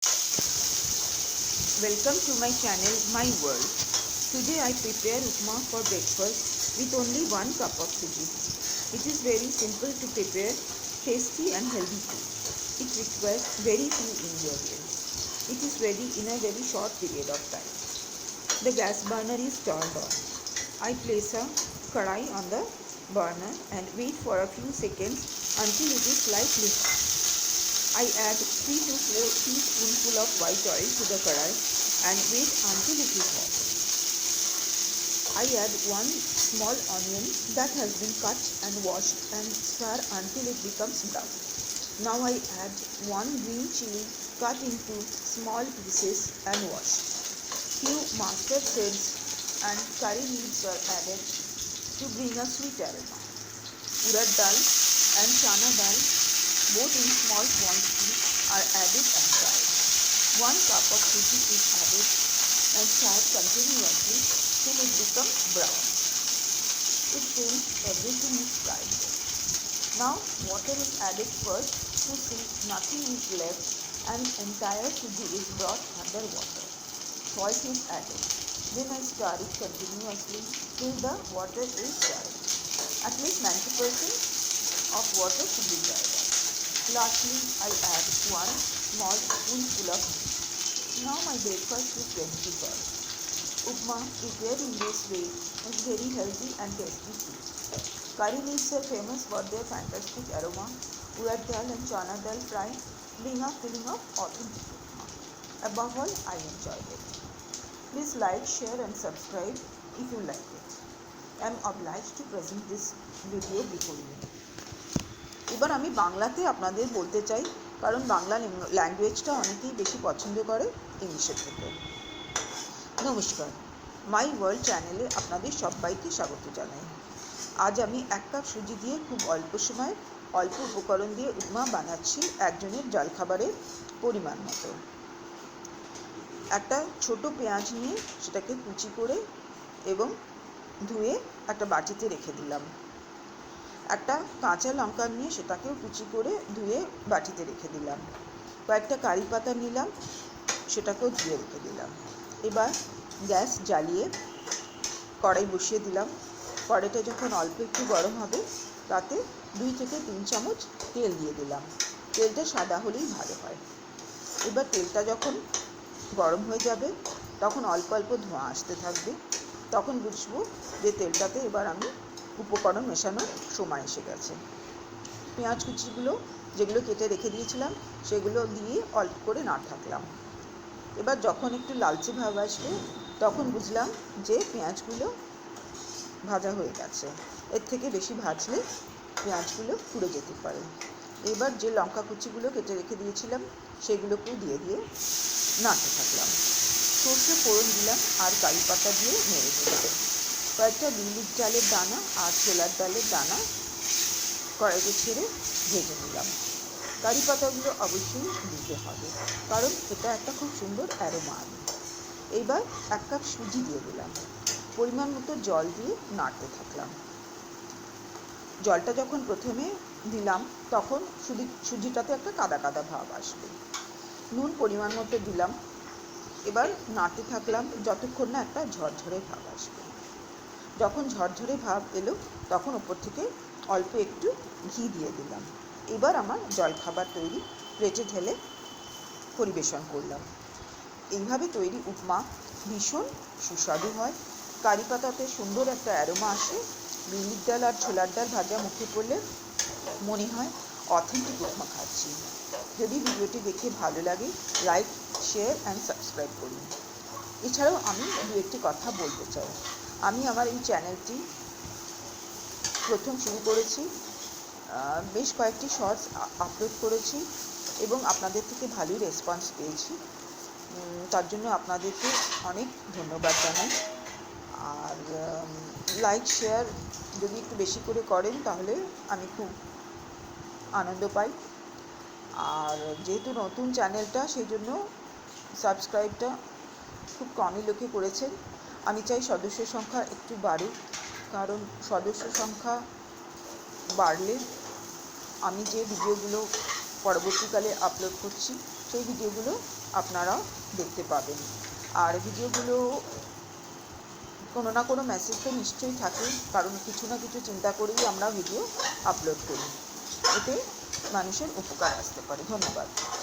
Welcome to my channel My World. Today I prepare upma for breakfast with only 1 cup of suji. It is very simple to prepare, tasty and healthy too. It requires very few ingredients. It is ready in a very short period of time. The gas burner is turned on. I place a kadai on the burner and wait for a few seconds until it is slightly hot. I add 3 to 4 teaspoonful of white oil to the kadai and wait until it is hot. I add 1 small onion that has been cut and washed and stir until it becomes brown. Now I add 1 green chili cut into small pieces and washed. Few mustard seeds and curry leaves are added to bring a sweet aroma. Urad dal and chana dal, both in small quantity, are added and fried. 1 cup of suji is added and stirred continuously till it becomes brown. It seems everything is fried. Now water is added first to see nothing is left and entire suji is brought under water. Salt is added. Then I stir it continuously till the water is dried. At least 90% of water should be dried out. Lastly, I add 1 small spoonful of ghee. Now my breakfast is ready to serve. Upma prepared in this way is very healthy and tasty too. Curry leaves are famous for their fantastic aroma. Urad dal and chana dal fry bring a feeling of authentic upma. Above all, I enjoyed it. Please like, share and subscribe if you like it. I am obliged to present this video before you. এবার আমি বাংলাতে আপনাদের বলতে চাই, কারণ বাংলা ল্যাঙ্গুয়েজটা অনেকেই বেশি পছন্দ করে ইংলিশের থেকে। নমস্কার, মাই ওয়ার্ল্ড চ্যানেলে আপনাদের সবাইকে স্বাগত জানাই। আজ আমি 1 কাপ সুজি দিয়ে খুব অল্প সময়ে অল্প উপকরণ দিয়ে উপমা বানাচ্ছি একজনের জলখাবারের পরিমাণ মতো। একটা ছোট পেঁয়াজ নিয়ে সেটাকে কুচি করে এবং ধুয়ে একটা বাটিতে রেখে দিলাম। একটা কাঁচা লঙ্কা নিয়ে সেটাকেও কুচি করে ধুয়ে বাটিতে রেখে দিলাম। কয়েকটা কারি পাতা নিলাম, সেটাকেও ধুয়ে রেখে দিলাম। এবার গ্যাস জ্বালিয়ে কড়াই বসিয়ে দিলাম। কড়াইটা যখন অল্প একটু গরম হবে তাতে 2 থেকে 3 চামচ তেল দিয়ে দিলাম। তেলটা সাদা হলেই ভালো হয়। এবার তেলটা যখন গরম হয়ে যাবে তখন অল্প অল্প ধোঁয়া আসতে থাকবে। তখন বুঝবো যে তেলটাতে এবার আমি উপকরণ মেশানোর সময় এসে গেছে। পেঁয়াজ কুচিগুলো যেগুলো কেটে রেখে দিয়েছিলাম সেগুলো দিয়ে অল্প করে নাড়তে থাকলাম। এবার যখন একটু লালচে ভাব আসবে তখন বুঝলাম যে পেঁয়াজগুলো ভাজা হয়ে গেছে। এর থেকে বেশি ভাজলে পেঁয়াজগুলো পুড়ে যেতে পারে। এবার যে লঙ্কা কুচিগুলো কেটে রেখে দিয়েছিলাম সেগুলোকেও দিয়ে নাড়তে থাকলাম। সর্ষে ফোড়ন দিলাম আর কারি পাতা দিয়ে নেড়ে দিলাম। কয়েকটা বিউলির ডালের দানা আর ছোলার ডালের দানা কড়াইতে ছেড়ে ভেজে নিলাম। কারি পাতাগুলো অবশ্যই দিতে হবে, কারণ এটা একটা খুব সুন্দর অ্যারোমা আনে। এইবার 1 কাপ সুজি দিয়ে দিলাম। পরিমাণ মতো জল দিয়ে নাড়তে থাকলাম। জলটা যখন প্রথমে দিলাম তখন সুজিটাতে একটা কাদা কাদা ভাব আসবে। নুন পরিমাণ মতো দিলাম। এবার নাড়তে থাকলাম যতক্ষণ না একটা ঝরঝরে ভাব আসবে। যখন ঝরঝরে ভাব এলো তখন ওপর থেকে অল্প একটু ঘি দিয়ে দিলাম। এবার আমার জলখাবার তৈরি, প্লেটে ঢেলে পরিবেশন করলাম। এইভাবে তৈরি উপমা ভীষণ সুস্বাদু হয়। কারি পাতাতে সুন্দর একটা অ্যারোমা আসে। বিউলির ডাল আর ছোলার ডাল ভাজা মুখে পড়লে মনে হয় অথেন্টিক উপমা খাচ্ছি। যদি ভিডিওটি দেখে ভালো লাগে লাইক, শেয়ার অ্যান্ড সাবস্ক্রাইব করুন। এছাড়াও আমি 2-1টি কথা বলতে চাই। আমি আমার এই চ্যানেলটি প্রথম শুরু করেছি, বেশ কয়েকটি শর্টস আপলোড করেছি এবং আপনাদের থেকে ভালোই রেসপন্স পেয়েছি। তার জন্য আপনাদেরকে অনেক ধন্যবাদ জানাই। আর লাইক শেয়ার যদি একটু বেশি করে করেন তাহলে আমি খুব আনন্দ পাই। আর যেহেতু নতুন চ্যানেলটা সেই জন্য সাবস্ক্রাইবটা খুব কমই লোকে করেছেন। আমি চাই সদস্য সংখ্যা একটু বাড়ুক, কারণ সদস্য সংখ্যা বাড়লে আমি যে ভিডিওগুলো পরবর্তীকালে আপলোড করছি সেই ভিডিওগুলো আপনারাও দেখতে পাবেন। আর ভিডিওগুলো কোনো না কোনো মেসেজ তো নিশ্চয়ই থাকে, কারণ কিছু না কিছু চিন্তা করেই আমরা ভিডিও আপলোড করি, এতে মানুষের উপকার আসতে পারে। ধন্যবাদ।